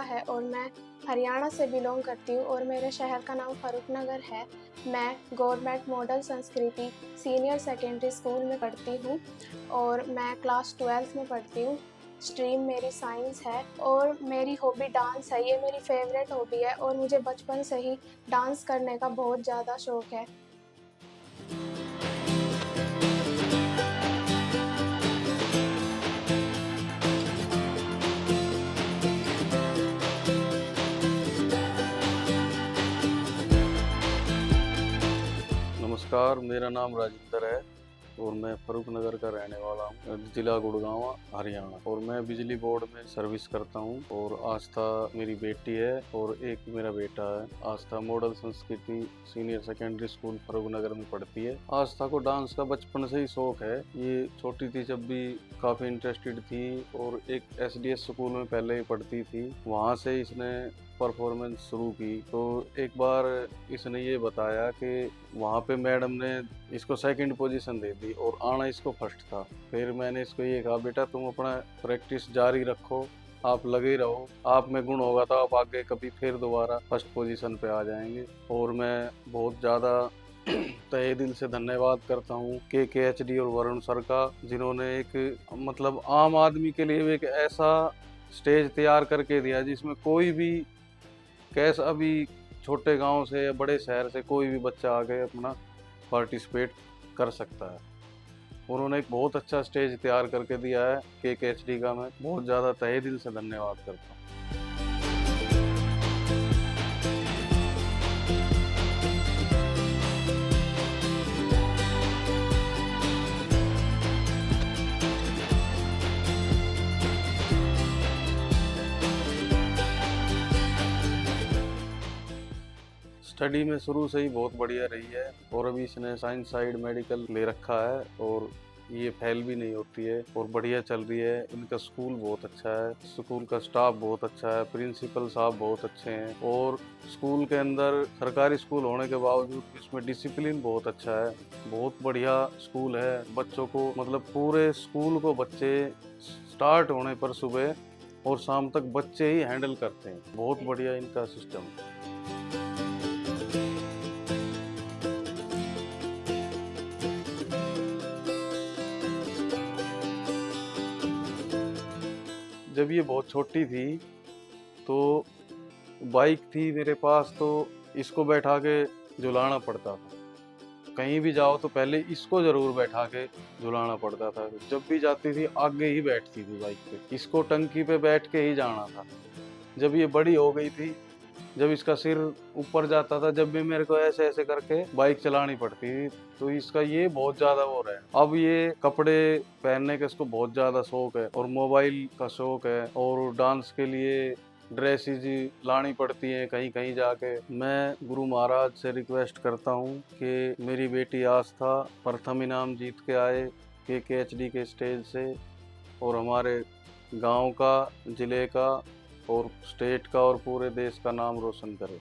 है और मैं हरियाणा से बिलॉन्ग करती हूँ और मेरे शहर का नाम फरुखनगर है। मैं government model Sanskriti senior secondary school में पढ़ती हूँ और मैं क्लास 12th में पढ़ती हूँ। स्ट्रीम मेरी साइंस है और मेरी हॉबी डांस है। ये मेरी फेवरेट हॉबी है और मुझे बचपन से ही डांस करने का बहुत ज़्यादा शौक है। नमस्कार, मेरा नाम राजिंदर है और मैं फरुखनगर का रहने वाला हूँ, जिला गुड़गांव, हरियाणा। और मैं बिजली बोर्ड में सर्विस करता हूँ। और आस्था मेरी बेटी है और एक मेरा बेटा है। आस्था model Sanskriti senior secondary school Farrukhnagar में पढ़ती है। आस्था को डांस का बचपन से ही शौक है। ये छोटी थी जब भी काफ़ी इंटरेस्टेड थी और एक एसडीएस स्कूल में पहले ही पढ़ती थी, वहाँ से इसने परफॉर्मेंस शुरू की। तो एक बार इसने ये बताया कि वहाँ पे मैडम ने इसको सेकंड पोजीशन दे दी और आना इसको फर्स्ट था। फिर मैंने इसको ये कहा, बेटा तुम अपना प्रैक्टिस जारी रखो, आप लगे रहो, आप में गुण होगा तो आप आगे कभी फिर दोबारा फर्स्ट पोजीशन पे आ जाएंगे। और मैं बहुत ज़्यादा तहे दिल से धन्यवाद करता हूँ के और वरुण सर का, जिन्होंने एक मतलब आम आदमी के लिए एक ऐसा स्टेज तैयार करके दिया जिसमें कोई भी कैसा भी छोटे गांव से या बड़े शहर से कोई भी बच्चा आके अपना पार्टिसिपेट कर सकता है। उन्होंने एक बहुत अच्छा स्टेज तैयार करके दिया है। के का मैं बहुत ज़्यादा तहे दिल से धन्यवाद करता हूँ। स्टडी में शुरू से ही बहुत बढ़िया रही है और अभी इसने साइंस साइड मेडिकल ले रखा है और ये फेल भी नहीं होती है और बढ़िया चल रही है। इनका स्कूल बहुत अच्छा है, स्कूल का स्टाफ बहुत अच्छा है, प्रिंसिपल साहब बहुत अच्छे हैं और स्कूल के अंदर सरकारी स्कूल होने के बावजूद इसमें डिसिप्लिन बहुत अच्छा है। बहुत बढ़िया स्कूल है। बच्चों को मतलब पूरे स्कूल को बच्चे स्टार्ट होने पर सुबह और शाम तक बच्चे ही हैंडल करते हैं। बहुत बढ़िया इनका सिस्टम है। जब ये बहुत छोटी थी तो बाइक थी मेरे पास, तो इसको बैठा के झुलाना पड़ता था। कहीं भी जाओ तो पहले इसको ज़रूर बैठा के झुलाना पड़ता था। जब भी जाती थी आगे ही बैठती थी बाइक पे, इसको टंकी पे बैठ के ही जाना था। जब ये बड़ी हो गई थी, जब इसका सिर ऊपर जाता था, जब भी मेरे को ऐसे ऐसे करके बाइक चलानी पड़ती थी, तो इसका ये बहुत ज़्यादा वो रहा है। अब ये कपड़े पहनने का इसको बहुत ज़्यादा शौक है और मोबाइल का शौक है और डांस के लिए ड्रेसेज लानी पड़ती हैं कहीं कहीं जाके। मैं गुरु महाराज से रिक्वेस्ट करता हूँ कि मेरी बेटी आस्था प्रथम इनाम जीत के आए के स्टेज से और हमारे गांव का, ज़िले का और स्टेट का और पूरे देश का नाम रोशन करे।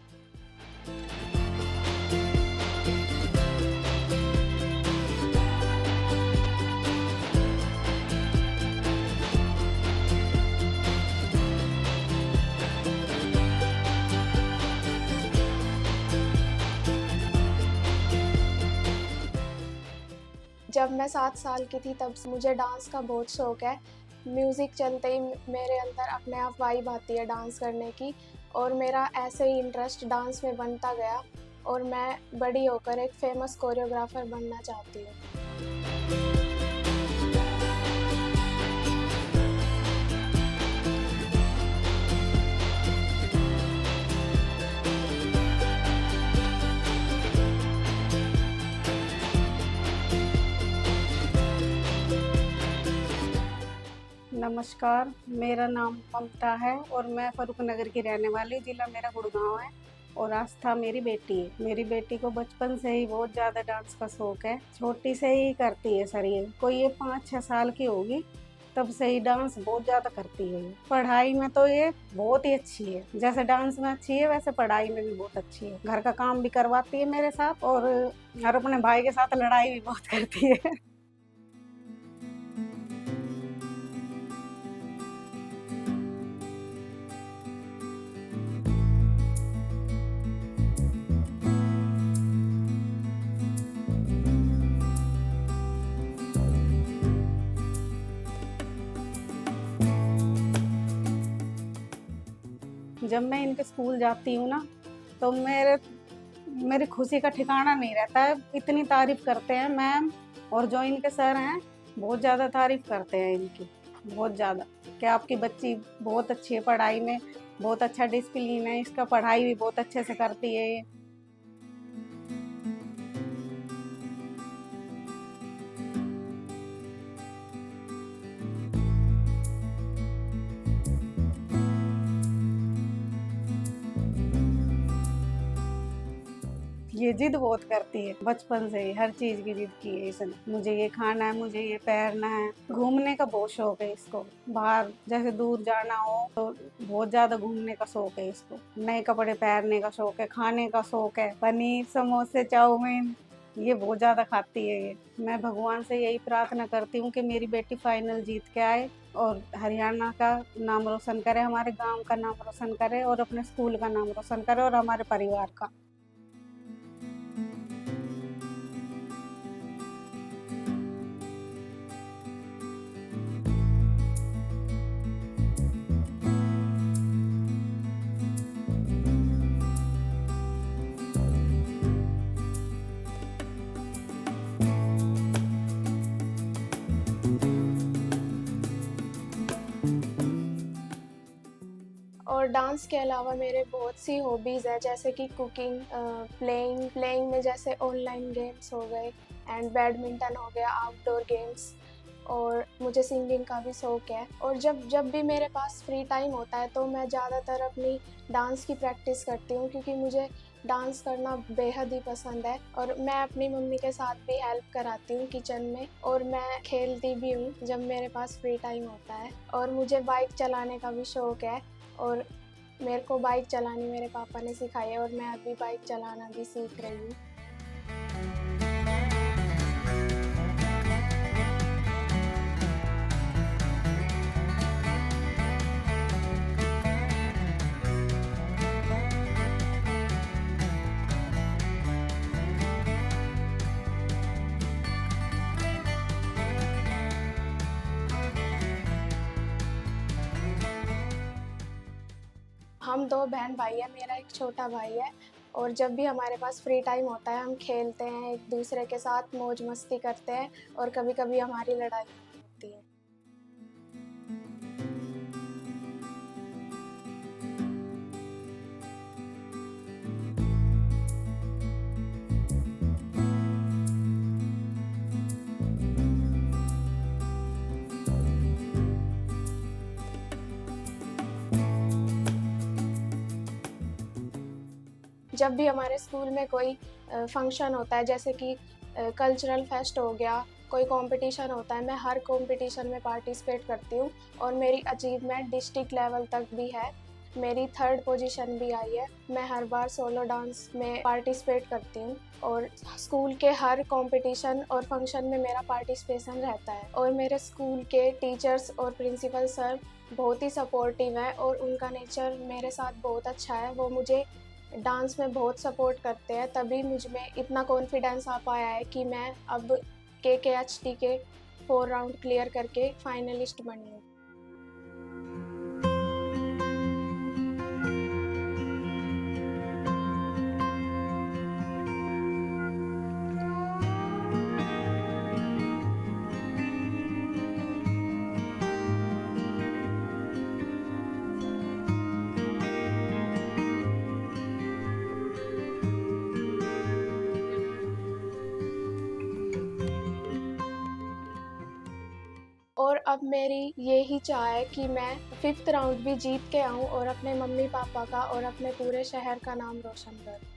जब मैं 7 साल की थी तब से मुझे डांस का बहुत शौक है। म्यूज़िक चलते ही मेरे अंदर अपने आप वाइब आती है डांस करने की और मेरा ऐसे ही इंटरेस्ट डांस में बनता गया और मैं बड़ी होकर एक फेमस कोरियोग्राफर बनना चाहती हूँ। नमस्कार, मेरा नाम ममता है और मैं फरुखनगर की रहने वाली, जिला मेरा गुड़गांव है और आस्था मेरी बेटी है। मेरी बेटी को बचपन से ही बहुत ज़्यादा डांस का शौक है। छोटी से ही करती है सर, ये कोई ये 5-6 साल की होगी तब से ही डांस बहुत ज़्यादा करती है। पढ़ाई में तो ये बहुत ही अच्छी है, जैसे डांस में अच्छी है वैसे पढ़ाई में भी बहुत अच्छी है। घर का काम भी करवाती है मेरे साथ और अपने भाई के साथ लड़ाई भी बहुत करती है। जब मैं इनके स्कूल जाती हूँ ना, तो मेरी खुशी का ठिकाना नहीं रहता है। इतनी तारीफ़ करते हैं मैम और जो इनके सर हैं, बहुत ज़्यादा तारीफ़ करते हैं इनकी, बहुत ज़्यादा, कि आपकी बच्ची बहुत अच्छी है पढ़ाई में, बहुत अच्छा डिसिप्लिन है, इसका पढ़ाई भी बहुत अच्छे से करती है ये। ये जिद बहुत करती है, बचपन से ही हर चीज़ की जिद की है इसने। मुझे ये खाना है, मुझे ये पहनना है। घूमने का बहुत शौक है इसको, बाहर जैसे दूर जाना हो तो बहुत ज़्यादा घूमने का शौक है इसको। नए कपड़े पहनने का शौक है, खाने का शौक है, पनीर, समोसे, चाउमीन, ये बहुत ज़्यादा खाती है ये। मैं भगवान से यही प्रार्थना करती हूँ कि मेरी बेटी फाइनल जीत के आए और हरियाणा का नाम रोशन करे, हमारे गाँव का नाम रोशन करे और अपने स्कूल का नाम रोशन करे और हमारे परिवार का। और डांस के अलावा मेरे बहुत सी हॉबीज़ है, जैसे कि कुकिंग, प्लेइंग में जैसे ऑनलाइन गेम्स हो गए, एंड बैडमिंटन हो गया, आउटडोर गेम्स। और मुझे सिंगिंग का भी शौक है। और जब जब भी मेरे पास फ्री टाइम होता है तो मैं ज़्यादातर अपनी डांस की प्रैक्टिस करती हूँ, क्योंकि मुझे डांस करना बेहद ही पसंद है। और मैं अपनी मम्मी के साथ भी हेल्प कराती हूँ किचन में, और मैं खेलती भी हूँ जब मेरे पास फ्री टाइम होता है। और मुझे बाइक चलाने का भी शौक है, और मेरे को बाइक चलानी मेरे पापा ने सिखाई है, और मैं अभी बाइक चलाना भी सीख रही हूँ। हम 2 बहन भाई हैं, मेरा एक छोटा भाई है। और जब भी हमारे पास फ्री टाइम होता है हम खेलते हैं, एक दूसरे के साथ मौज मस्ती करते हैं, और कभी-कभी हमारी लड़ाई होती है। जब भी हमारे स्कूल में कोई फंक्शन होता है, जैसे कि कल्चरल फेस्ट हो गया, कोई कंपटीशन होता है, मैं हर कंपटीशन में पार्टिसिपेट करती हूँ। और मेरी अचीवमेंट डिस्ट्रिक्ट लेवल तक भी है, मेरी 3rd पोजीशन भी आई है। मैं हर बार सोलो डांस में पार्टिसिपेट करती हूँ, और स्कूल के हर कंपटीशन और फंक्शन में मेरा पार्टिसिपेशन रहता है। और मेरे स्कूल के टीचर्स और प्रिंसिपल सर बहुत ही सपोर्टिव हैं, और उनका नेचर मेरे साथ बहुत अच्छा है। वो मुझे डांस में बहुत सपोर्ट करते हैं, तभी मुझ में इतना कॉन्फिडेंस आ पाया है कि मैं अब KKHT के 4 राउंड क्लियर करके फाइनलिस्ट बनी हूँ। और अब मेरी यही चाह है कि मैं 5th राउंड भी जीत के आऊँ, और अपने मम्मी पापा का और अपने पूरे शहर का नाम रोशन करूँ।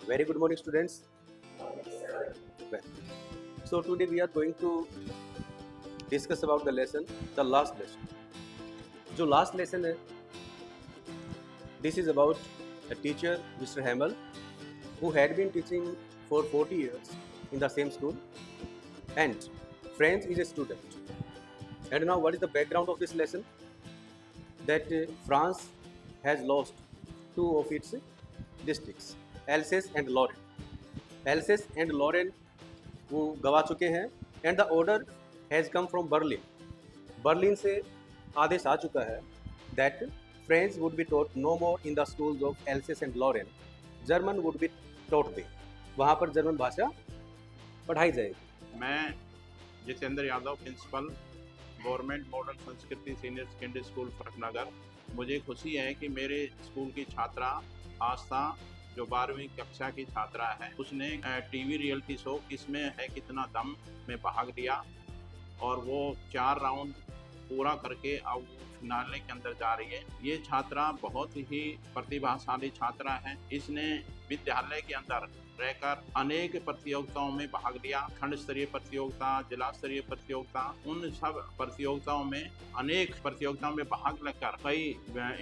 Very good morning, students. Well, so today we are going to discuss about the lesson, the last lesson. जो last lesson है, this is about a teacher, Mr. Hamel, who had been teaching for 40 years in the same school, and Franz is a student. And now, what is the background of this lesson? That France has lost two of its districts, Alsace and Lorraine. Alsace and Lorraine वो गवा चुके हैं, and the order has come from Berlin. Berlin से आदेश आ चुका है that French would be taught no more in the schools of Alsace and Lorraine. German would be taught there, वहाँ पर जर्मन भाषा पढ़ाई जाएगी. मैं Jitendra Yadav, principal, government model Sanskriti senior secondary school Farrukhnagar. मुझे खुशी है कि मेरे स्कूल की छात्रा आस्था, जो 12वीं कक्षा की छात्रा है, उसने टीवी रियलिटी शो किसमें है कितना दम में भाग लिया और वो 4 राउंड पूरा करके अब फिनाले के अंदर जा रही है. ये छात्रा बहुत ही प्रतिभाशाली छात्रा है. इसने विद्यालय के अंदर रहकर अनेक प्रतियोगिताओं में भाग लिया. खंड स्तरीय प्रतियोगिता, जिला स्तरीय प्रतियोगिता, उन सब प्रतियोगिताओं में अनेक प्रतियोगिताओं में भाग लेकर कई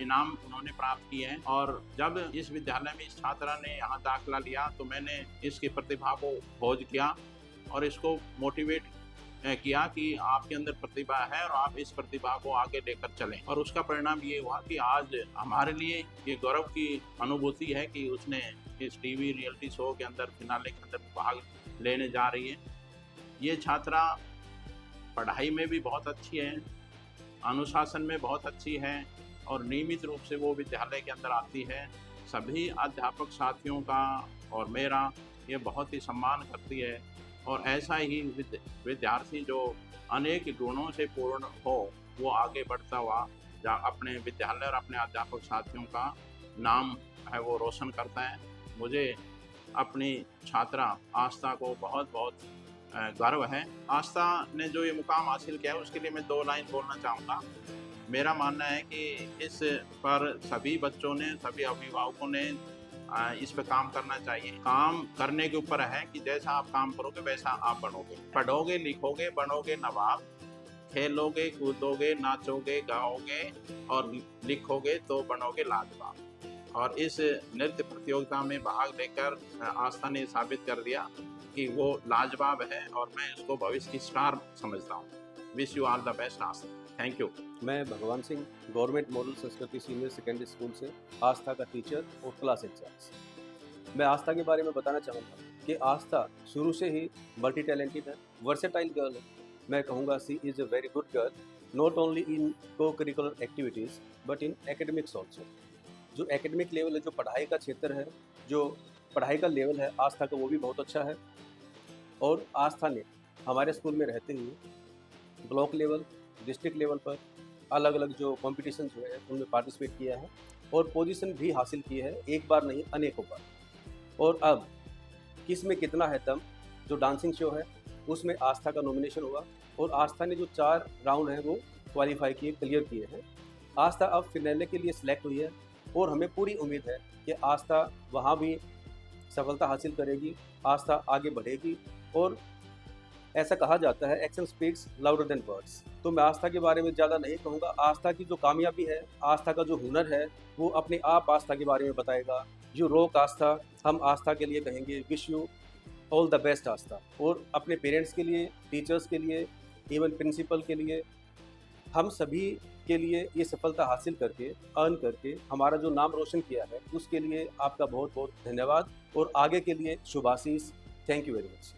इनाम उन्होंने प्राप्त किए हैं. और जब इस विद्यालय में इस छात्रा ने यहाँ दाखिला लिया तो मैंने इसकी प्रतिभा को खोज किया और इसको मोटिवेट किया कि आपके अंदर प्रतिभा है और आप इस प्रतिभा को आगे लेकर चलें. और उसका परिणाम ये हुआ कि आज हमारे लिए ये गौरव की अनुभूति है कि उसने इस टीवी रियलिटी शो के अंदर फिनाले के अंदर भाग लेने जा रही है. ये छात्रा पढ़ाई में भी बहुत अच्छी है, अनुशासन में बहुत अच्छी है और नियमित रूप से वो विद्यालय के अंदर आती है. सभी अध्यापक साथियों का और मेरा ये बहुत ही सम्मान करती है. और ऐसा ही विद्यार्थी जो अनेक गुणों से पूर्ण हो, वो आगे बढ़ता हुआ अपने विद्यालय और अपने अध्यापक साथियों का नाम है वो रोशन करता है. मुझे अपनी छात्रा आस्था को बहुत बहुत गर्व है. आस्था ने जो ये मुकाम हासिल किया है उसके लिए मैं 2 लाइन बोलना चाहूँगा. मेरा मानना है कि इस पर सभी बच्चों ने, सभी अभिभावकों ने इस पे काम करना चाहिए. काम करने के ऊपर है कि जैसा आप काम करोगे वैसा आप बनोगे. पढ़ोगे, लिखोगे, बनोगे नवाब. खेलोगे, कूदोगे, नाचोगे, गाओगे और लिखोगे तो बनोगे लाजवाब. और इस नृत्य प्रतियोगिता में भाग लेकर आस्था ने साबित कर दिया कि वो लाजवाब है और मैं उसको भविष्य की स्टार समझता हूँ. Wish you all the best Aastha. Thank you. मैं भगवान Singh, government model Sanskriti senior secondary school से आस्था का टीचर और क्लास इंचार्ज. मैं आस्था के बारे में बताना चाहूँगा कि आस्था शुरू से ही मल्टी टैलेंटेड है, वर्सेटाइल गर्ल है. मैं कहूँगा she is a very good girl, not only in co curricular activities but in academics also. जो एकेडमिक लेवल है, जो पढ़ाई का क्षेत्र है, जो पढ़ाई का लेवल है, आस्था का वो भी बहुत अच्छा है. और आस्था ने हमारे स्कूल में रहते हुए ब्लॉक लेवल, डिस्ट्रिक्ट लेवल पर अलग अलग जो कॉम्पिटिशन हुए हैं उनमें पार्टिसिपेट किया है और पोजीशन भी हासिल की है, एक बार नहीं अनेकों बार. और अब किस में कितना है दम, जो डांसिंग शो है उसमें आस्था का नॉमिनेशन हुआ और आस्था ने जो 4 राउंड हैं वो क्वालिफाई किए, क्लियर किए हैं. आस्था अब फिनाले के लिए सिलेक्ट हुई है और हमें पूरी उम्मीद है कि आस्था वहाँ भी सफलता हासिल करेगी, आस्था आगे बढ़ेगी. और ऐसा कहा जाता है action speaks louder than words. तो मैं आस्था के बारे में ज़्यादा नहीं कहूँगा. आस्था की जो कामयाबी है, आस्था का जो हुनर है, वो अपने आप आस्था के बारे में बताएगा. यू रॉक आस्था, हम आस्था के लिए कहेंगे wish you all the best Aastha. और अपने पेरेंट्स के लिए, टीचर्स के लिए, इवन प्रिंसिपल के लिए, हम सभी के लिए ये सफलता हासिल करके, अर्न करके हमारा जो नाम रोशन किया है उसके लिए आपका बहुत बहुत धन्यवाद और आगे के लिए शुभाशीष. Thank you very much.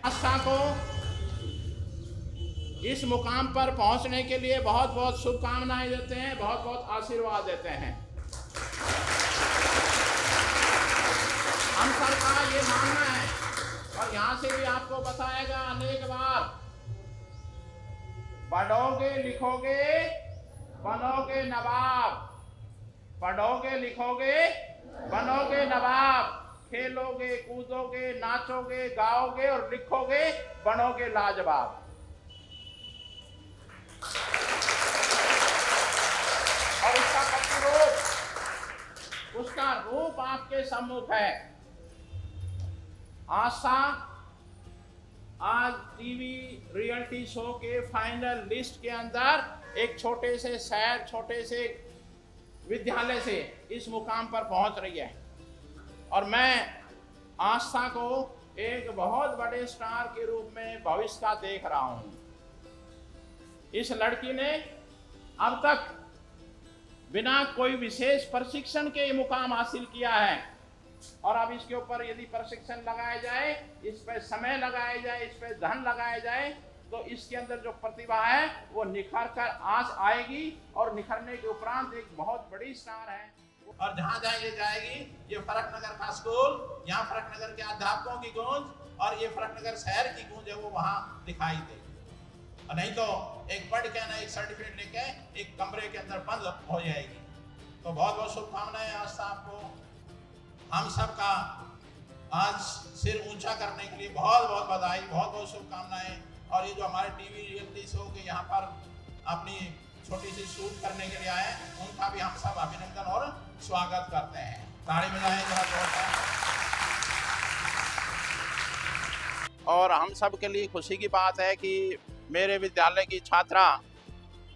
Aastha को इस मुकाम पर पहुंचने के लिए बहुत बहुत शुभकामनाएं देते हैं, बहुत बहुत आशीर्वाद देते हैं. हम सबका ये मानना है और यहाँ से भी आपको बताएगा अनेक बार, पढ़ोगे, लिखोगे, बनोगे नवाब. पढ़ोगे, लिखोगे, बनोगे नवाब. खेलोगे, कूदोगे, नाचोगे, गाओगे और लिखोगे, बनोगे लाजवाब. और इसका प्रतिरूप, उसका रूप आपके सम्मुख है। आस्था आज टीवी रियलिटी शो के फाइनल लिस्ट के अंदर एक छोटे से शहर, छोटे से विद्यालय से इस मुकाम पर पहुंच रही है। और मैं आस्था को एक बहुत बड़े स्टार के रूप में भविष्य का देख रहा हूं। इस लड़की ने अब तक बिना कोई विशेष प्रशिक्षण के ये मुकाम हासिल किया है, और अब इसके ऊपर यदि प्रशिक्षण लगाया जाए, इस पे समय लगाया जाए, इस पे धन लगाया जाए, तो इसके अंदर जो प्रतिभा है वो निखर कर आज आएगी, और निखरने के उपरांत एक बहुत बड़ी स्टार है। और जहाँ जहाँ ये जाएगी, ये फरकनगर का स्कूल, यहाँ फरकनगर के अध्यापकों की गूंज और ये फरकनगर शहर की गूंज है वो वहाँ दिखाई देगी। और नहीं तो एक पढ़ के ना एक सर्टिफिकेट लेके एक कमरे के अंदर बंद हो जाएगी। तो बहुत बहुत शुभकामनाएं आस्था आपको, हम सब का आज सिर ऊंचा करने के लिए बहुत बहुत बधाई, बहुत बहुत शुभकामनाएं। और ये जो हमारे टीवी रियलिटी शो के यहाँ पर अपनी छोटी सी शूट करने के लिए आए, उनका भी हम सब अभिनंदन और स्वागत करते हैं। ताली बजाएं जरा जोरदार। और हम सब के लिए खुशी की बात है कि मेरे विद्यालय की छात्रा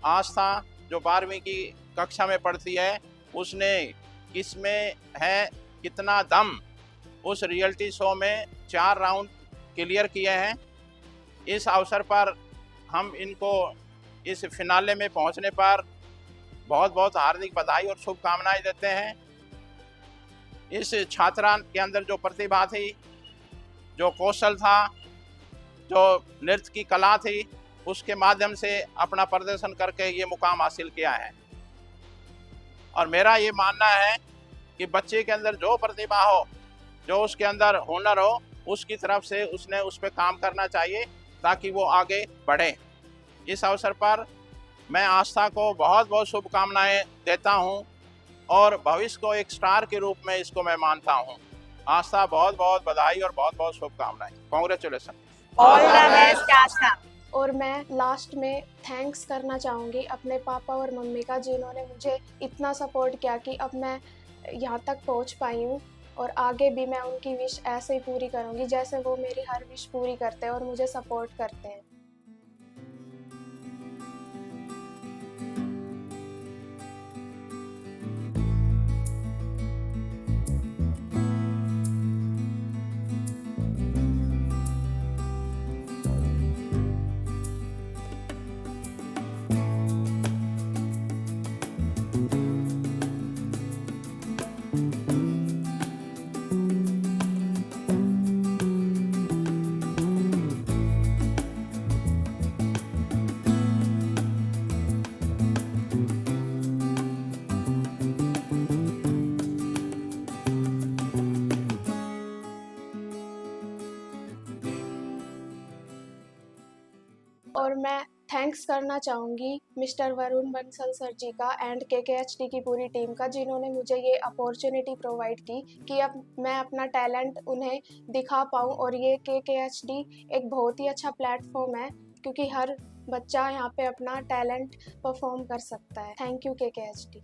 आस्था जो 12वीं की कक्षा में पढ़ती है, उसने किसमें है कितना दम उस रियलिटी शो में 4 राउंड क्लियर किए हैं। इस अवसर पर हम इनको इस फिनाले में पहुंचने पर बहुत बहुत हार्दिक बधाई और शुभकामनाएं देते हैं। इस छात्रा के अंदर जो प्रतिभा थी, जो कौशल था, जो नृत्य की कला थी, उसके माध्यम से अपना प्रदर्शन करके ये मुकाम हासिल किया है। और मेरा ये मानना है कि बच्चे के अंदर जो प्रतिभा हो, जो उसके अंदर हुनर हो, उसकी तरफ से उसने उस पर काम करना चाहिए ताकि वो आगे बढ़े। इस अवसर पर मैं आस्था को बहुत बहुत शुभकामनाएं देता हूं और भविष्य को एक स्टार के रूप में इसको मैं मानता हूं। आस्था बहुत बहुत बधाई और बहुत बहुत शुभकामनाएं। Congratulation. All the best Aastha. और मैं लास्ट में थैंक्स करना चाहूँगी अपने पापा और मम्मी का, जिन्होंने मुझे इतना सपोर्ट किया कि अब मैं यहाँ तक पहुँच पाई हूँ। और आगे भी मैं उनकी विश ऐसे ही पूरी करूँगी जैसे वो मेरी हर विश पूरी करते हैं और मुझे सपोर्ट करते हैं। और मैं थैंक्स करना चाहूँगी मिस्टर वरुण बंसल सर जी का एंड KKHD की पूरी टीम का, जिन्होंने मुझे ये अपॉर्चुनिटी प्रोवाइड की कि अब मैं अपना टैलेंट उन्हें दिखा पाऊँ। और ये KKHD एक बहुत ही अच्छा प्लेटफॉर्म है, क्योंकि हर बच्चा यहाँ पे अपना टैलेंट परफॉर्म कर सकता है। Thank you KKHD।